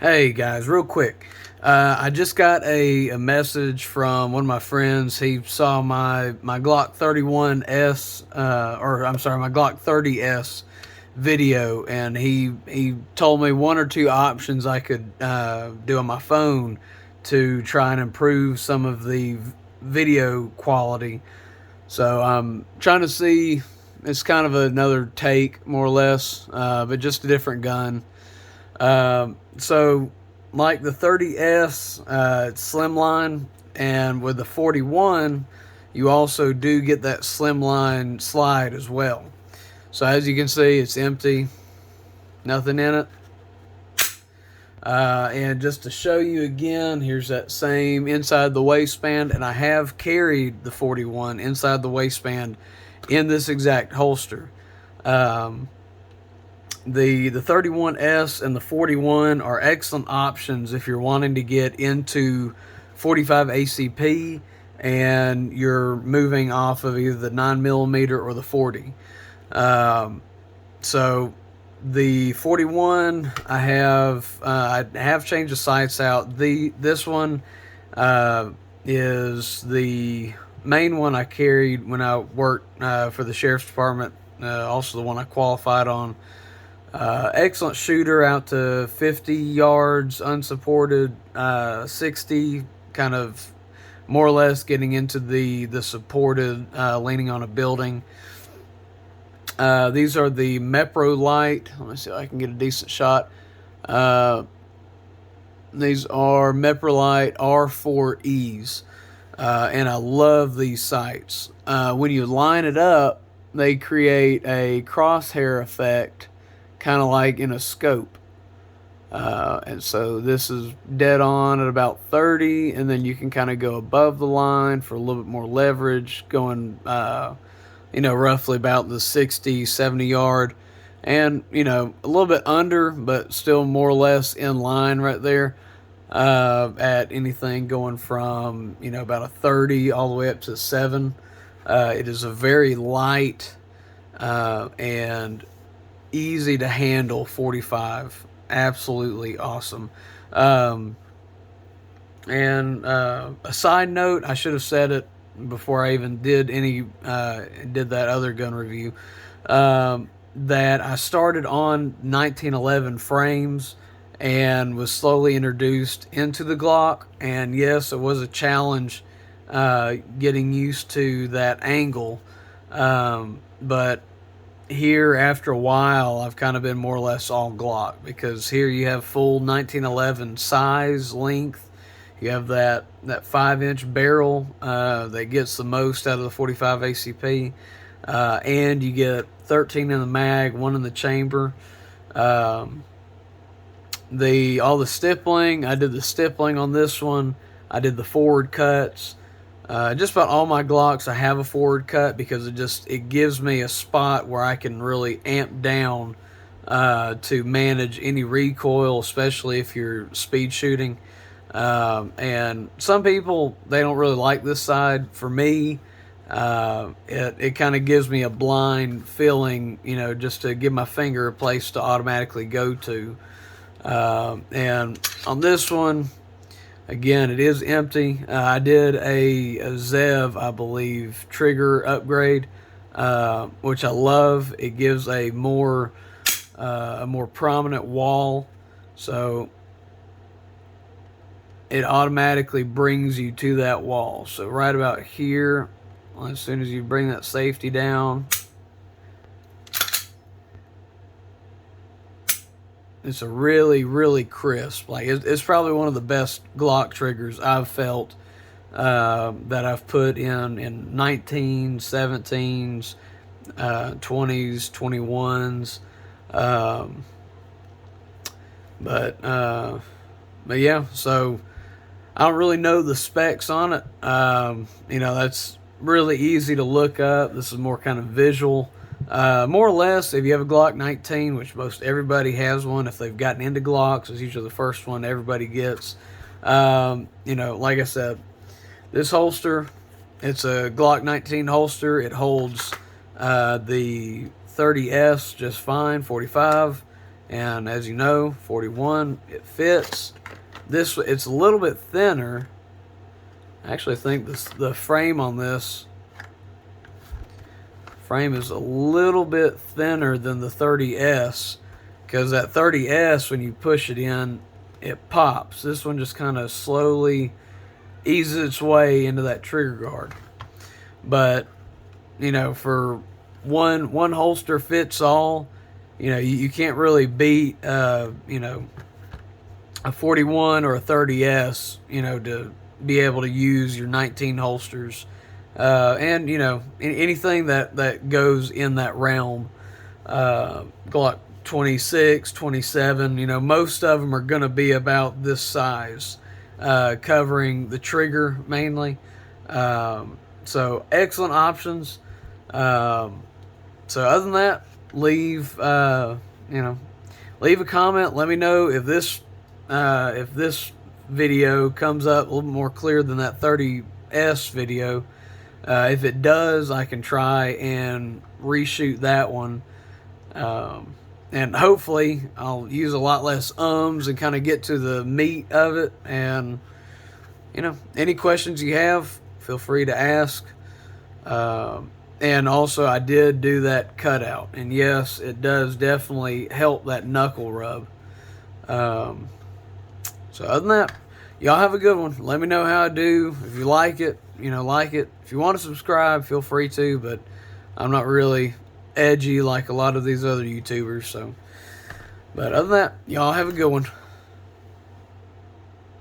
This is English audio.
Hey guys, real quick. I just got a message from one of my friends. He saw my Glock 31S, or I'm sorry, my Glock 30S video, and he told me one or two options I could do on my phone to try and improve some of the video quality. So I'm trying to see. It's kind of another take, more or less, but just a different gun. So, like the 30S, it's slimline, and with the 41, you also do get that slimline slide as well. So, as you can see, it's empty, nothing in it. And just to show you again, here's that same inside the waistband, and I have carried the 41 inside the waistband in this exact holster. Um, the 31S and the 41 are excellent options if you're wanting to get into 45 ACP and you're moving off of either the 9mm or the 40. So the 41, I have changed the sights out. This one is the main one I carried when I worked for the sheriff's department. Also the one I qualified on. Excellent shooter out to 50 yards unsupported, 60 kind of more or less getting into the supported, leaning on a building. These are the Mepro Light. Let me see if I can get a decent shot. These are Mepro Light R4Es, and I love these sights. When you line it up, they create a crosshair effect, kind of like in a scope. And so this is dead on at about 30, and then you can kind of go above the line for a little bit more leverage, going, roughly about the 60, 70 yard, and, a little bit under, but still more or less in line right there, at anything going from, about a 30 all the way up to 7. It is a very light, and easy to handle 45. Absolutely awesome. And a side note, I should have said it before I even did that other gun review, that I started on 1911 frames and was slowly introduced into the Glock. And yes, it was a challenge getting used to that angle, but here after a while I've kind of been more or less all Glock, because here you have full 1911 size, length. You have that 5-inch barrel that gets the most out of the 45 ACP, and you get 13 in the mag, 1 in the chamber. All the stippling, I did the stippling on this one. I did the forward cuts. Just about all my Glocks I have a forward cut, because it gives me a spot where I can really amp down to manage any recoil, especially if you're speed shooting. And some people, they don't really like this side. For me, it kind of gives me a blind feeling, just to give my finger a place to automatically go to. And on this one, again, it is empty. I did a Zev, I believe, trigger upgrade, which I love. It gives a more prominent wall, so it automatically brings you to that wall. So right about here, as soon as you bring that safety down, it's a really, really crisp. Like, it's probably one of the best Glock triggers I've felt, that I've put in 19s, 17s, 20s, 21s. But yeah, so I don't really know the specs on it. That's really easy to look up. This is more kind of visual. More or less, if you have a Glock 19, which most everybody has one, if they've gotten into Glocks, it's usually the first one everybody gets. Like I said, this holster, it's a Glock 19 holster. It holds the 30S just fine, 45, And as you know, 41, it fits. This, it's a little bit thinner. I actually think the frame on this frame is a little bit thinner than the 30S, because that 30S, when you push it in, it pops. This one just kind of slowly eases its way into that trigger guard. But, you know, for one holster fits all, you know, you can't really beat, you know, a 41 or a 30S, you know, to be able to use your 19 holsters. And, you know, anything that goes in that realm, Glock 26, 27, you know, most of them are going to be about this size, covering the trigger mainly. So excellent options. So other than that, leave, you know, leave a comment. Let me know if this video comes up a little more clear than that 30S video. If it does, I can try and reshoot that one. And hopefully I'll use a lot less ums and kind of get to the meat of it. And, you know, any questions you have, feel free to ask. And also, I did do that cutout. And yes, it does definitely help that knuckle rub. So other than that, y'all have a good one. Let me know how I do. If you like it, you know, like it. If you want to subscribe, feel free to. But I'm not really edgy like a lot of these other YouTubers. So, but other than that, y'all have a good one.